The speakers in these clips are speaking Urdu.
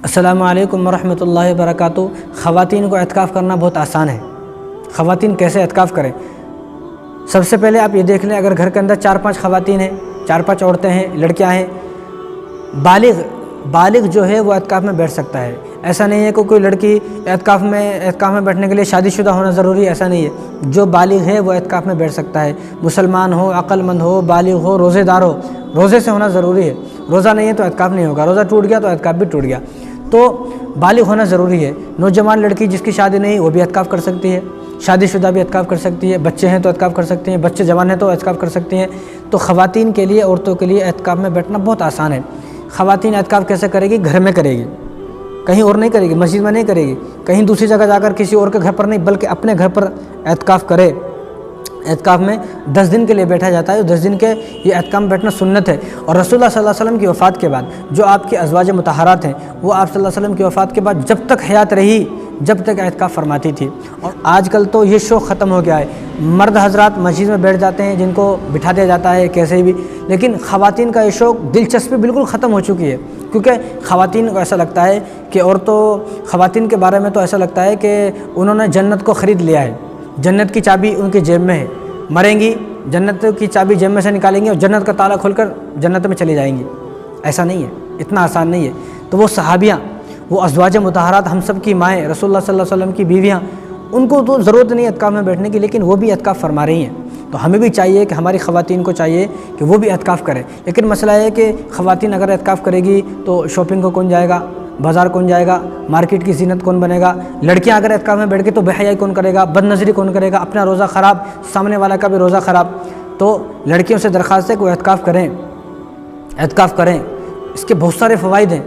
السلام علیکم ورحمۃ اللہ وبرکاتہ۔ خواتین کو اعتکاف کرنا بہت آسان ہے۔ خواتین کیسے اعتکاف کریں؟ سب سے پہلے آپ یہ دیکھ لیں، اگر گھر کے اندر 4-5 خواتین ہیں، 4-5 عورتیں ہیں، لڑکیاں ہیں، بالغ جو ہے وہ اعتکاف میں بیٹھ سکتا ہے۔ ایسا نہیں ہے کہ کوئی لڑکی اعتکاف میں بیٹھنے کے لیے شادی شدہ ہونا ضروری ہے، ایسا نہیں ہے۔ جو بالغ ہے وہ اعتکاف میں بیٹھ سکتا ہے، مسلمان ہو، عقل مند ہو، بالغ ہو، روزے دار ہو۔ روزے سے ہونا ضروری ہے، روزہ نہیں ہے تو اعتکاف نہیں ہوگا، روزہ ٹوٹ گیا تو اعتکاف بھی ٹوٹ گیا۔ تو بالغ ہونا ضروری ہے۔ نوجوان لڑکی جس کی شادی نہیں وہ بھی اعتکاف کر سکتی ہے، شادی شدہ بھی اعتکاف کر سکتی ہے، بچے ہیں تو اعتکاف کر سکتے ہیں، بچے جوان ہیں تو اعتکاف کر سکتے ہیں۔ تو خواتین کے لیے، عورتوں کے لیے اعتکاف میں بیٹھنا بہت آسان ہے۔ خواتین اعتکاف کیسے کرے گی؟ گھر میں کرے گی، کہیں اور نہیں کرے گی، مسجد میں نہیں کرے گی، کہیں دوسری جگہ جا کر کسی اور کے گھر پر نہیں، بلکہ اپنے گھر پر اعتکاف کرے۔ اعتکاف میں 10 دن کے لیے بیٹھا جاتا ہے، 10 دن کے یہ اعتکاف میں بیٹھنا سنت ہے۔ اور رسول اللہ صلی اللہ علیہ وسلم کی وفات کے بعد جو آپ کی ازواج مطہرات ہیں، وہ آپ صلی اللہ علیہ وسلم کی وفات کے بعد جب تک حیات رہی، جب تک اعتکاف فرماتی تھی۔ اور آج کل تو یہ شوق ختم ہو گیا ہے، مرد حضرات مسجد میں بیٹھ جاتے ہیں، جن کو بٹھا دیا جاتا ہے کیسے بھی، لیکن خواتین کا یہ شوق، دلچسپی بالکل ختم ہو چکی ہے۔ کیونکہ خواتین کو ایسا لگتا ہے کہ خواتین کے بارے میں تو ایسا لگتا ہے کہ انہوں نے جنت کو خرید لیا ہے، جنت کی چابی ان کی جیب میں ہے، مریں گی جنت کی چابی جیب میں سے نکالیں گی اور جنت کا تالا کھول کر جنت میں چلی جائیں گی۔ ایسا نہیں ہے، اتنا آسان نہیں ہے۔ تو وہ صحابیاں، وہ ازواج مطہرات، ہم سب کی مائیں، رسول اللہ صلی اللہ علیہ وسلم کی بیویاں، ان کو تو ضرورت نہیں اعتکاف میں بیٹھنے کی، لیکن وہ بھی اعتکاف فرما رہی ہیں۔ تو ہمیں بھی چاہیے کہ ہماری خواتین کو چاہیے کہ وہ بھی اعتکاف کریں۔ لیکن مسئلہ ہے کہ خواتین اگر اعتکاف کرے گی تو شاپنگ کو کون جائے گا، بازار کون جائے گا، مارکیٹ کی زینت کون بنے گا؟ لڑکیاں اگر اعتکاف میں بیٹھ گئی تو بے حیائی کون کرے گا، بد نظری کون کرے گا، اپنا روزہ خراب، سامنے والا کا بھی روزہ خراب۔ تو لڑکیوں سے درخواست ہے کہ وہ اعتکاف کریں۔ اس کے بہت سارے فوائد ہیں۔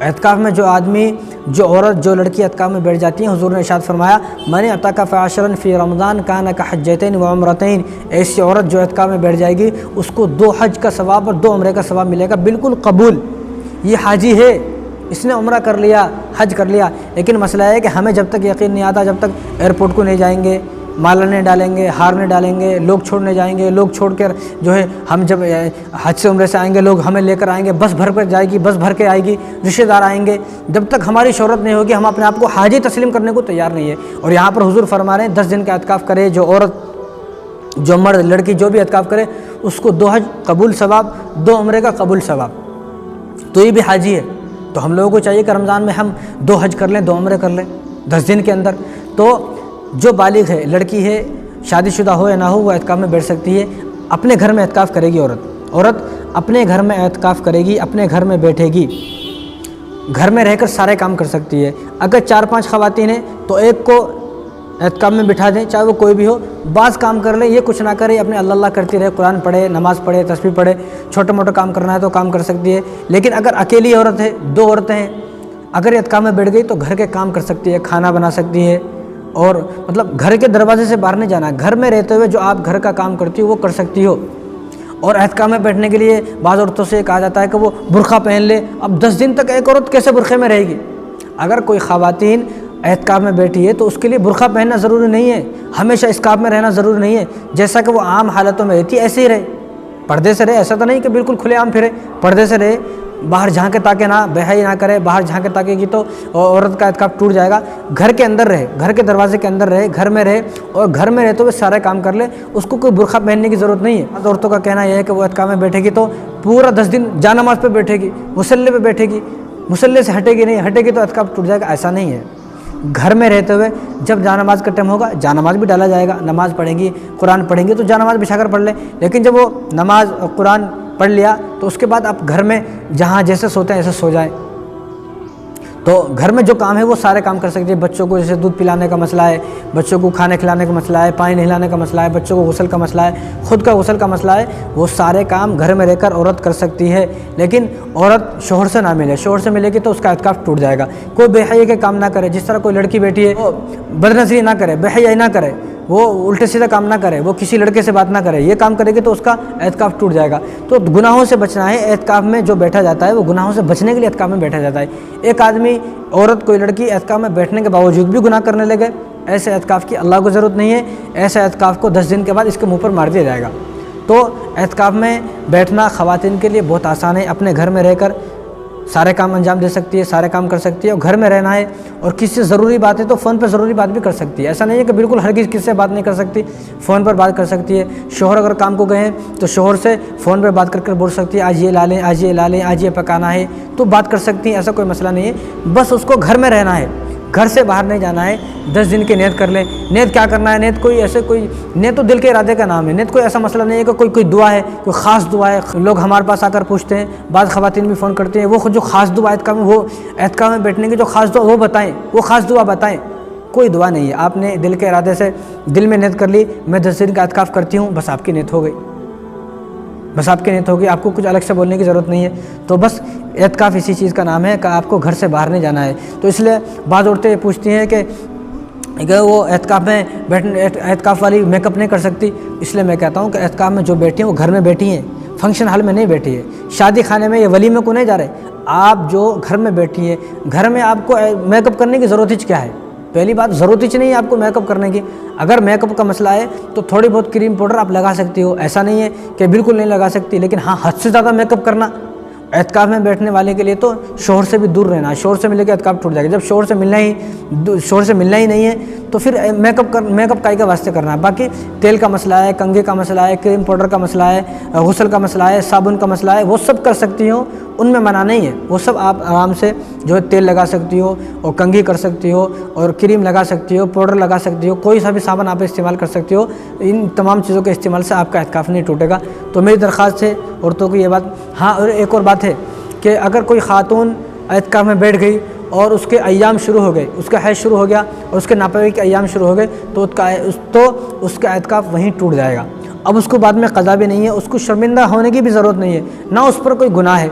اعتکاف میں جو عورت، جو لڑکی اعتکاف میں بیٹھ جاتی ہیں، حضور نے ارشاد فرمایا، من اعتکف عشرا فی رمضان کان کحجتین وعمرتین، ایسی عورت جو اعتکاف میں بیٹھ جائے گی اس کو 2 حج کا ثواب اور 2 عمرے کا ثواب ملے گا، بالکل قبول۔ یہ حاجی ہے، اس نے عمرہ کر لیا، حج کر لیا، لیکن مسئلہ ہے کہ ہمیں جب تک یقین نہیں آتا، جب تک ایئرپورٹ کو نہیں جائیں گے، مالا نہیں ڈالیں گے، ہار نہیں ڈالیں گے، لوگ چھوڑنے جائیں گے، لوگ چھوڑ کر جو ہے ہم جب حج سے عمرے سے آئیں گے، لوگ ہمیں لے کر آئیں گے، بس بھر کر جائے گی، بس بھر کے آئے گی، رشتہ دار آئیں گے، جب تک ہماری شہرت نہیں ہوگی ہم اپنے آپ کو حاجی تسلیم کرنے کو تیار نہیں ہے۔ اور یہاں پر حضور فرما رہے ہیں 10 دن کا اعتکاف کرے جو عورت، جو مرد، لڑکی جو بھی اعتکاف کرے اس کو 2 حج قبول ثواب، 2 عمرے کا قبول ثواب۔ تو یہ بھی حاجی ہے۔ تو ہم لوگوں کو چاہیے کہ رمضان میں ہم 2 حج کر لیں، 2 عمرے کر لیں 10 دن کے اندر۔ تو جو بالغ ہے، لڑکی ہے، شادی شدہ ہو یا نہ ہو، وہ اعتکاف میں بیٹھ سکتی ہے۔ اپنے گھر میں اعتکاف کرے گی عورت اپنے گھر میں اعتکاف کرے گی، اپنے گھر میں بیٹھے گی، گھر میں رہ کر سارے کام کر سکتی ہے۔ اگر 4-5 خواتین ہیں تو ایک کو اعتکاف میں بٹھا دیں، چاہے وہ کوئی بھی ہو، بعض کام کر لے، یہ کچھ نہ کرے، اپنے اللہ کرتی رہے، قرآن پڑھے، نماز پڑھے، تسبیح پڑھے، چھوٹا موٹا کام کرنا ہے تو کام کر سکتی ہے۔ لیکن اگر اکیلی عورت ہے، 2 عورتیں ہیں، اگر اعتکاف میں بیٹھ گئی تو گھر کے کام کر سکتی ہے، کھانا بنا سکتی ہے، اور مطلب گھر کے دروازے سے باہر نہیں جانا ہے، گھر میں رہتے ہوئے جو آپ گھر کا کام کرتی ہو وہ کر سکتی ہو۔ اور اعتکاف میں بیٹھنے کے لیے بعض عورتوں سے کہا جاتا ہے کہ وہ برقع پہن لے۔ اب 10 دن تک ایک عورت کیسے برقعے میں رہے گی؟ اگر کوئی خواتین اعتکاف میں بیٹھی ہے تو اس کے لیے برقع پہننا ضروری نہیں ہے، ہمیشہ اسکارف میں رہنا ضروری نہیں ہے، جیسا کہ وہ عام حالتوں میں رہتی ہے ایسے ہی رہے، پردے سے رہے۔ ایسا تو نہیں کہ بالکل کھلے عام پھرے، پردے سے رہے، باہر جھانکے تاکہ نہ، بے حیائی نہ کرے، باہر جھانکے تاکے گی تو عورت کا اعتکاف ٹوٹ جائے گا۔ گھر کے اندر رہے، گھر کے دروازے کے اندر رہے، گھر میں رہے، اور گھر میں رہتے ہوئے سارے کام کر لے، اس کو کوئی برقع پہننے کی ضرورت نہیں ہے۔ عورتوں کا کہنا یہ ہے کہ وہ اعتکاف میں بیٹھے گی تو پورا 10 دن جانماز پہ بیٹھے گی، مصلی پہ بیٹھے گی، مصلی سے ہٹے گی نہیں، ہٹے گی تو اعتکاف ٹوٹ جائے گا، ایسا نہیں ہے۔ گھر میں رہتے ہوئے جب جانماز کا ٹائم ہوگا جانماز بھی ڈالا جائے گا، نماز پڑھیں گی، قرآن پڑھیں گی تو جانماز بچھا کر پڑھ لیں، لیکن جب وہ نماز اور قرآن پڑھ لیا تو اس کے بعد آپ گھر میں جہاں جیسے سوتے ہیں ایسے سو جائیں۔ تو گھر میں جو کام ہے وہ سارے کام کر سکتے ہیں۔ بچوں کو جیسے دودھ پلانے کا مسئلہ ہے، بچوں کو کھانے کھلانے کا مسئلہ ہے، پانی نہلانے کا مسئلہ ہے، بچوں کو غسل کا مسئلہ ہے، خود کا غسل کا مسئلہ ہے، وہ سارے کام گھر میں رہ کر عورت کر سکتی ہے۔ لیکن عورت شوہر سے نہ ملے، شوہر سے ملے گی تو اس کا اعتکاف ٹوٹ جائے گا۔ کوئی بے حیائی کے کام نہ کرے، جس طرح کوئی لڑکی بیٹھی ہے وہ بد نظری نہ کرے، بے حیائی نہ کرے، وہ الٹے سیدھے کام نہ کرے، وہ کسی لڑکے سے بات نہ کرے، یہ کام کرے گی تو اس کا اعتکاف ٹوٹ جائے گا۔ تو گناہوں سے بچنا ہے۔ اعتکاف میں جو بیٹھا جاتا ہے وہ گناہوں سے بچنے کے لیے اعتکاف میں بیٹھا جاتا ہے۔ ایک آدمی، عورت، کوئی لڑکی اعتکاف میں بیٹھنے کے باوجود بھی گناہ کرنے لگے، ایسے اعتکاف کی اللہ کو ضرورت نہیں ہے۔ ایسے اعتکاف کو 10 دن کے بعد اس کے منہ پر مار دیا جائے گا۔ تو اعتکاف میں بیٹھنا خواتین کے لیے بہت آسان ہے۔ اپنے گھر میں رہ کر سارے کام انجام دے سکتی ہے، سارے کام کر سکتی ہے، اور گھر میں رہنا ہے اور کسی سے ضروری بات ہے تو فون پہ ضروری بات بھی کر سکتی ہے۔ ایسا نہیں ہے کہ بالکل ہر کسی سے بات نہیں کر سکتی، فون پر بات کر سکتی ہے۔ شوہر اگر کام کو گئے ہیں تو شوہر سے فون پہ بات کر کر بول سکتی ہے آج یہ لا لیں، آج یہ لا لیں، آج یہ پکانا ہے، تو بات کر سکتی ہیں، ایسا کوئی مسئلہ نہیں ہے۔ بس اس کو گھر میں رہنا ہے، گھر سے باہر نہیں جانا ہے۔ 10 دن کی نیت کر لیں۔ نیت کیا کرنا ہے؟ نیت کوئی نیت تو دل کے ارادے کا نام ہے۔ نیت کوئی ایسا مسئلہ نہیں ہے کہ کوئی دعا ہے، کوئی خاص دعا ہے۔ لوگ ہمارے پاس آ کر پوچھتے ہیں، بعض خواتین بھی فون کرتے ہیں، وہ خود جو خاص دعا اعتکاف میں، وہ اعتکاف میں بیٹھنے کی جو خاص دعا وہ بتائیں، وہ خاص دعا بتائیں۔ کوئی دعا نہیں ہے، آپ نے دل کے ارادے سے دل میں نیت کر لی میں 10 دن کا اعتکاف کرتی ہوں، بس آپ کی نیت ہو گئی، بس آپ کی نیت ہوگی، آپ کو کچھ الگ سے بولنے کی ضرورت نہیں ہے۔ تو بس اعتکاف اسی چیز کا نام ہے کہ آپ کو گھر سے باہر نہیں جانا ہے۔ تو اس لیے بعض عورتیں یہ پوچھتی ہیں کہ وہ اعتکاف میں اعتکاف والی میک اپ نہیں کر سکتی۔ اس لیے میں کہتا ہوں کہ اعتکاف میں جو بیٹھی ہیں وہ گھر میں بیٹھی ہیں، فنکشن ہال میں نہیں بیٹھی ہے، شادی خانے میں یا ولیمے کو نہیں جا رہے۔ آپ جو گھر میں بیٹھی ہیں، گھر میں آپ کو میک اپ کرنے کی ضرورت ہی کیا ہے؟ پہلی بات ضرورت ہی نہیں ہے آپ کو میک اپ کرنے کی۔ اگر میک اپ کا مسئلہ ہے تو تھوڑی بہت کریم پاؤڈر آپ لگا سکتی ہو، ایسا نہیں ہے کہ بالکل نہیں لگا سکتی، لیکن ہاں حد سے زیادہ میک اپ کرنا اعتکاف میں بیٹھنے والے کے لیے تو شوہر سے بھی دور رہنا ہے۔ شوہر سے ملے کے اعتکاف ٹوٹ جائے گا۔ جب شوہر سے ملنا ہی نہیں ہے تو پھر میک اپ کائی کا واسطے کرنا ہے۔ باقی تیل کا مسئلہ ہے، کنگھے کا مسئلہ ہے، کریم پاؤڈر کا مسئلہ ہے، غسل کا مسئلہ ہے، صابن کا مسئلہ ہے، وہ سب کر سکتی ہو، ان میں منع نہیں ہے۔ وہ سب آپ آرام سے جو ہے تیل لگا سکتی ہو اور کنگھی کر سکتی ہو اور کریم لگا سکتی ہو، پاؤڈر لگا سکتی ہو، کوئی سا بھی صابن آپ استعمال کر سکتی ہو۔ ان تمام چیزوں کے استعمال سے آپ کا اعتکاف نہیں ٹوٹے گا۔ تو میری درخواست ہے عورتوں کو یہ بات۔ ہاں، اور ایک اور بات ہے کہ اگر کوئی خاتون اعتکاف میں بیٹھ گئی اور اس کے ایام شروع ہو گئے، اس کا حیض شروع ہو گیا اور اس کے ناپاکی کے ایام شروع ہو گئے تو اس کا اعتکاف وہیں ٹوٹ جائے گا۔ اب اس کو بعد میں قضا بھی نہیں ہے، اس کو شرمندہ ہونے کی بھی ضرورت نہیں ہے، نہ اس پر کوئی گناہ ہے۔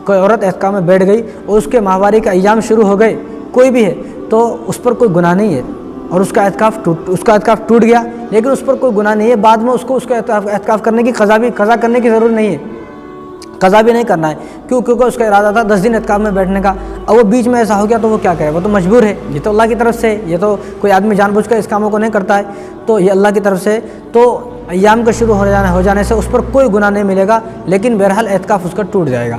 کوئی عورت اعتکاف میں بیٹھ گئی اور اس کے ماہواری کے ایام شروع ہو گئے، کوئی بھی ہے، تو اس پر کوئی گناہ نہیں ہے اور اس کا اعتکاف ٹوٹ گیا، لیکن اس پر کوئی گناہ نہیں ہے۔ بعد میں اس کا اعتکاف کرنے کی قضا کرنے کی ضرورت نہیں ہے، قضا بھی نہیں کرنا ہے۔ کیونکہ اس کا ارادہ تھا 10 دن اعتکاف میں بیٹھنے کا، اب وہ بیچ میں ایسا ہو گیا تو وہ کیا کرے؟ وہ تو مجبور ہے، یہ تو اللہ کی طرف سے ہے، یہ تو کوئی آدمی جان بوجھ کر اس کاموں کو نہیں کرتا ہے، تو یہ اللہ کی طرف سے۔ تو ایام کا شروع ہو جانے سے اس پر کوئی گناہ نہیں ملے گا، لیکن بہرحال اعتکاف اس کا ٹوٹ جائے گا۔